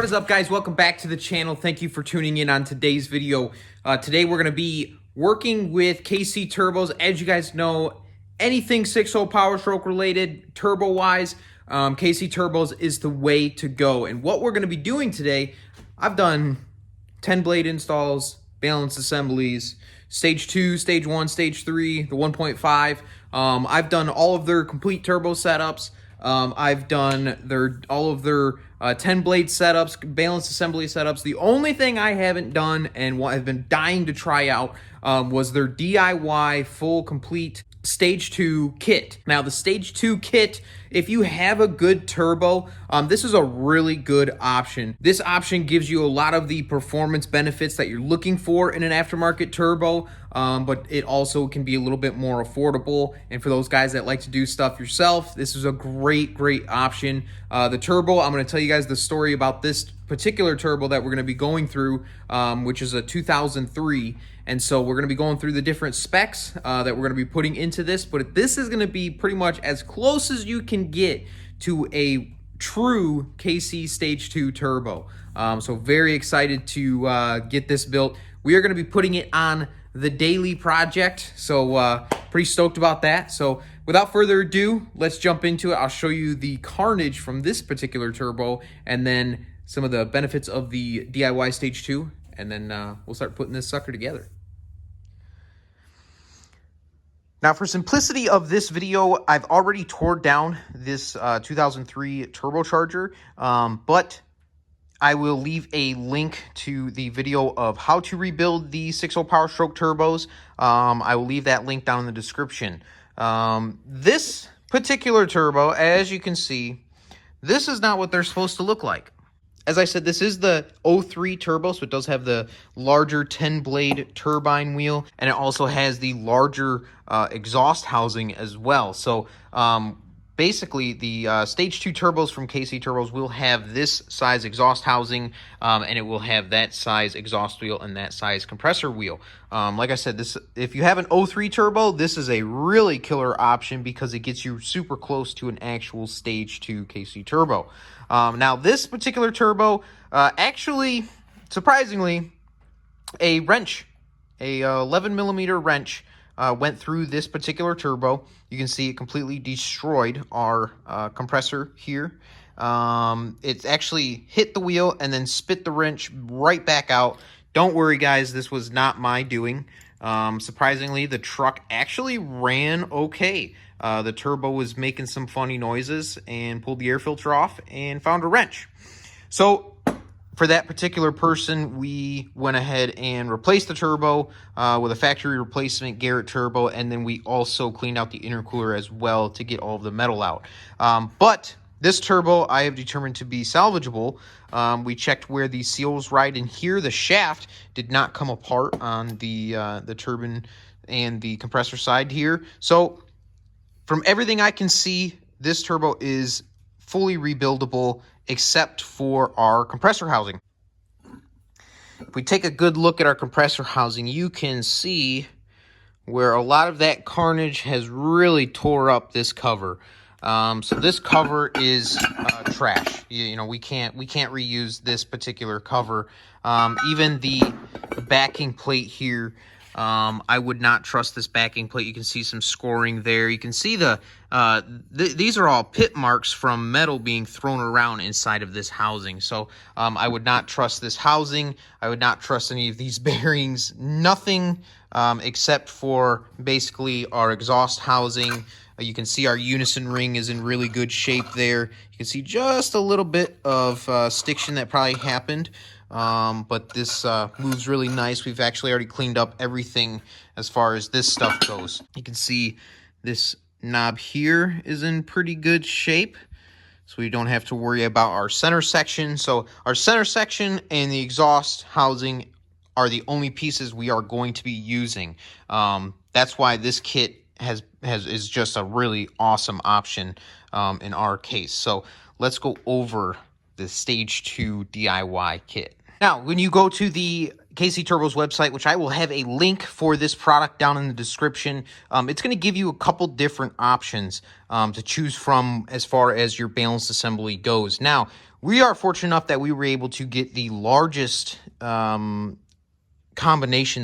What is up, guys? Welcome back to the channel. Thank you for tuning in on today's video. Today we're going to be working with KC turbos. As you guys know, anything 6-hole Powerstroke related, turbo-wise, KC turbos is the way to go. And what we're going to be doing today, I've done 10 blade installs, balance assemblies, stage 2, stage 1, stage 3, the 1.5. I've done all of their complete turbo setups. I've done all of their 10 blade setups, balance assembly setups. The only thing I haven't done and what I've been dying to try out was their DIY full complete stage 2 kit. Now the stage 2 kit, if you have a good turbo, this is a really good option. This option gives you a lot of the performance benefits that you're looking for in an aftermarket turbo, but it also can be a little bit more affordable. And for those guys that like to do stuff yourself, this is a great option. The turbo, I'm going to tell you guys the story about this particular turbo that we're going to be going through, which is a 2003. And so we're going to be going through the different specs that we're going to be putting into this, but this is going to be pretty much as close as you can get to a true KC Stage 2 turbo. So very excited to get this built. We are going to be putting it on the daily project, so pretty stoked about that. So without further ado, let's jump into it. I'll show you the carnage from this particular turbo and then some of the benefits of the DIY Stage 2, and then we'll start putting this sucker together. Now, for simplicity of this video, I've already tore down this 2003 turbocharger, but I will leave a link to the video of how to rebuild the 6-hole Powerstroke turbos. I will leave that link down in the description. This particular turbo, as you can see, this is not what they're supposed to look like. As I said, this is the 03 turbo, so it does have the larger 10-blade turbine wheel, and it also has the larger exhaust housing as well. So basically, the Stage 2 turbos from KC Turbos will have this size exhaust housing, and it will have that size exhaust wheel and that size compressor wheel. Like I said, this, if you have an 03 turbo, this is a really killer option because it gets you super close to an actual Stage 2 KC turbo. Now, this particular turbo, actually, surprisingly, a wrench, a 11mm wrench, went through this particular turbo. You can see it completely destroyed our compressor here. It's actually hit the wheel and then spit the wrench right back out. Don't worry, guys, this was not my doing. Surprisingly, the truck actually ran okay. The turbo was making some funny noises and pulled the air filter off and found a wrench. So for that particular person, we went ahead and replaced the turbo with a factory replacement Garrett turbo, and then we also cleaned out the intercooler as well to get all of the metal out. But this turbo I have determined to be salvageable. We checked where the seals ride in here. The shaft did not come apart on the turbine and the compressor side here. So from everything I can see, this turbo is fully rebuildable except for our compressor housing. If we take a good look at our compressor housing, you can see where a lot of that carnage has really tore up this cover. So this cover is trash. You know, we can't reuse this particular cover. Even the backing plate here, I would not trust this backing plate. You can see some scoring there. You can see these are all pit marks from metal being thrown around inside of this housing. So I would not trust this housing. I would not trust any of these bearings. Nothing except for basically our exhaust housing. You can see our unison ring is in really good shape there. You can see just a little bit of stiction that probably happened. But this moves really nice. We've actually already cleaned up everything as far as this stuff goes. You can see this knob here is in pretty good shape, so we don't have to worry about our center section. So our center section and the exhaust housing are the only pieces we are going to be using. That's why this kit is just a really awesome option in our case. So let's go over the Stage 2 DIY kit. Now, when you go to the KC Turbos website, which I will have a link for this product down in the description, it's going to give you a couple different options to choose from as far as your balance assembly goes. Now, we are fortunate enough that we were able to get the largest combination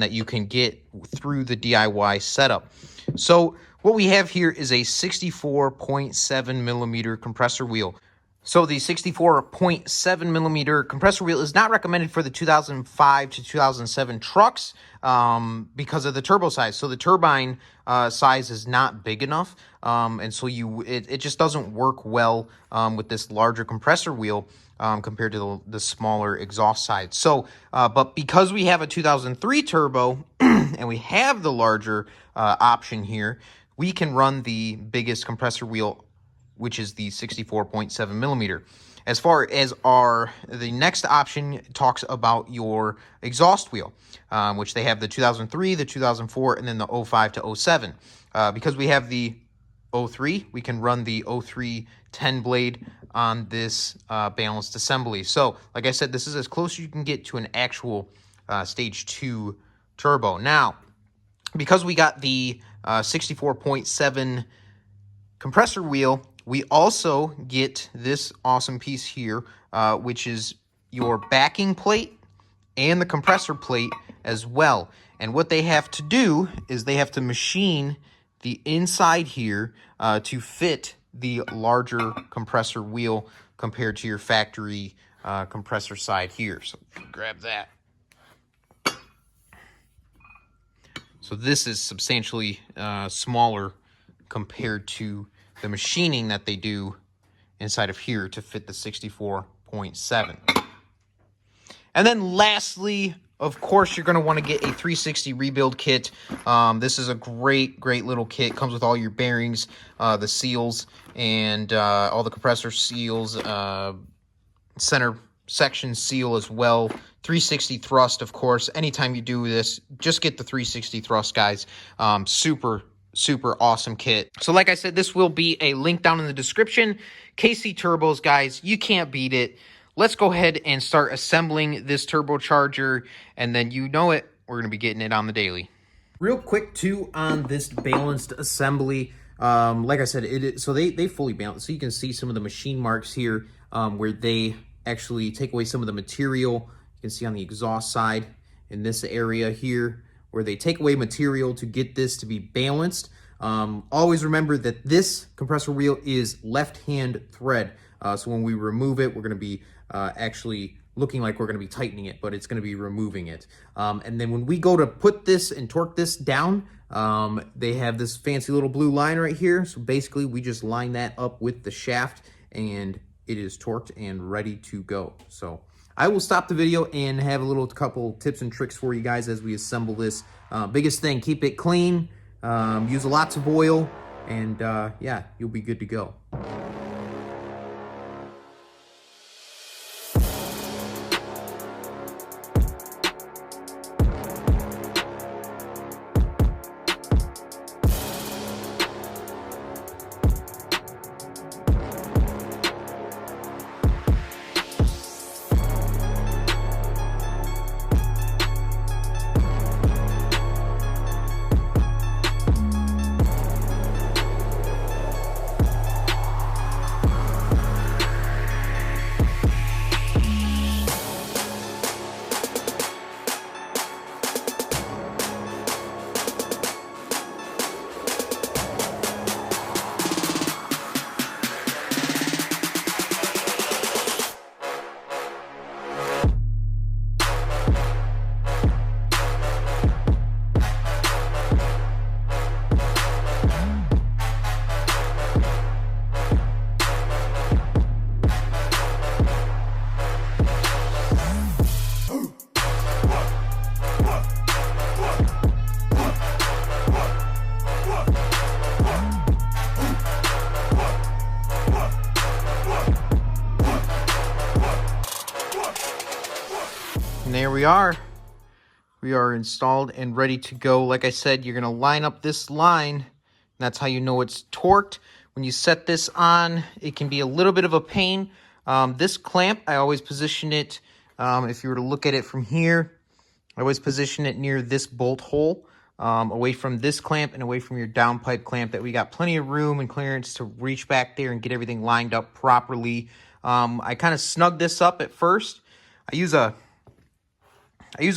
that you can get through the DIY setup. So what we have here is a 64.7 millimeter compressor wheel. So the 64.7 millimeter compressor wheel is not recommended for the 2005 to 2007 trucks because of the turbo size. So the turbine size is not big enough, and so it just doesn't work well with this larger compressor wheel compared to the smaller exhaust side. So, but because we have a 2003 turbo and we have the larger option here, we can run the biggest compressor wheel, which is the 64.7 millimeter. As far as the next option talks about your exhaust wheel, which they have the 2003, the 2004, and then the 05 to 07. Because we have the 03, we can run the 03 10 blade on this balanced assembly. So, like I said, this is as close as you can get to an actual stage 2 turbo. Now, because we got the 64.7 compressor wheel, we also get this awesome piece here, which is your backing plate and the compressor plate as well. And what they have to do is they have to machine the inside here to fit the larger compressor wheel compared to your factory compressor side here. So grab that. So this is substantially smaller compared to the machining that they do inside of here to fit the 64.7. And then lastly, of course, you're going to want to get a 360 rebuild kit. This is a great little kit. Comes with all your bearings, the seals, and all the compressor seals, center section seal as well. 360 thrust, of course. Anytime you do this, just get the 360 thrust, guys. Super awesome kit. So like I said, this will be a link down in the description. KC Turbos, guys, you can't beat it. Let's go ahead and start assembling this turbocharger, and then you know it, we're going to be getting it on the daily. Real quick, too, on this balanced assembly. Like I said, so they fully balance. So you can see some of the machine marks here where they actually take away some of the material. You can see on the exhaust side in this area here where they take away material to get this to be balanced. Always remember that this compressor wheel is left-hand thread. So when we remove it, we're going to be actually looking like we're going to be tightening it, but it's going to be removing it. And then when we go to put this and torque this down, they have this fancy little blue line right here. So basically, we just line that up with the shaft, and it is torqued and ready to go. So I will stop the video and have a couple tips and tricks for you guys as we assemble this. Biggest thing, keep it clean, use lots of oil, and yeah, you'll be good to go. And there we are. We are installed and ready to go. Like I said, you're going to line up this line. That's how you know it's torqued. When you set this on, it can be a little bit of a pain. This clamp, I always position it, if you were to look at it from here, I always position it near this bolt hole, away from this clamp and away from your downpipe clamp, that we got plenty of room and clearance to reach back there and get everything lined up properly. I kind of snug this up at first. I use a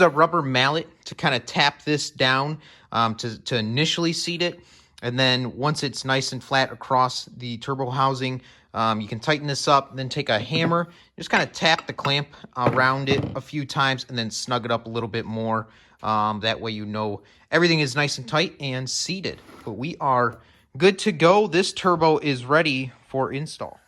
rubber mallet to kind of tap this down to initially seat it. And then once it's nice and flat across the turbo housing, you can tighten this up, then take a hammer, just kind of tap the clamp around it a few times, and then snug it up a little bit more. That way you know everything is nice and tight and seated. But we are good to go. This turbo is ready for install.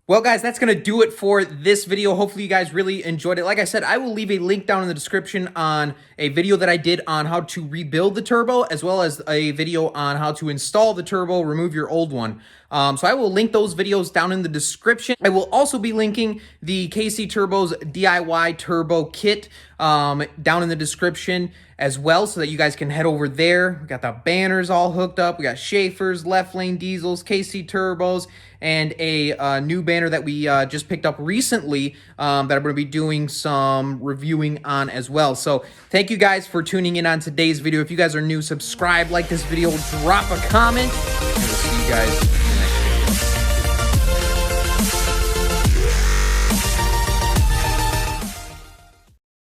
Well, guys, that's going to do it for this video. Hopefully, you guys really enjoyed it. Like I said, I will leave a link down in the description on a video that I did on how to rebuild the turbo, as well as a video on how to install the turbo, remove your old one. So I will link those videos down in the description. I will also be linking the KC Turbo's DIY turbo kit down in the description as well, so that you guys can head over there. We got the banners all hooked up. We got Schaefer's, left lane diesels, KC Turbos, and a new banner that we just picked up recently that I'm going to be doing some reviewing on as well. So thank you guys for tuning in on today's video. If you guys are new, subscribe, like this video, drop a comment, and we'll see you guys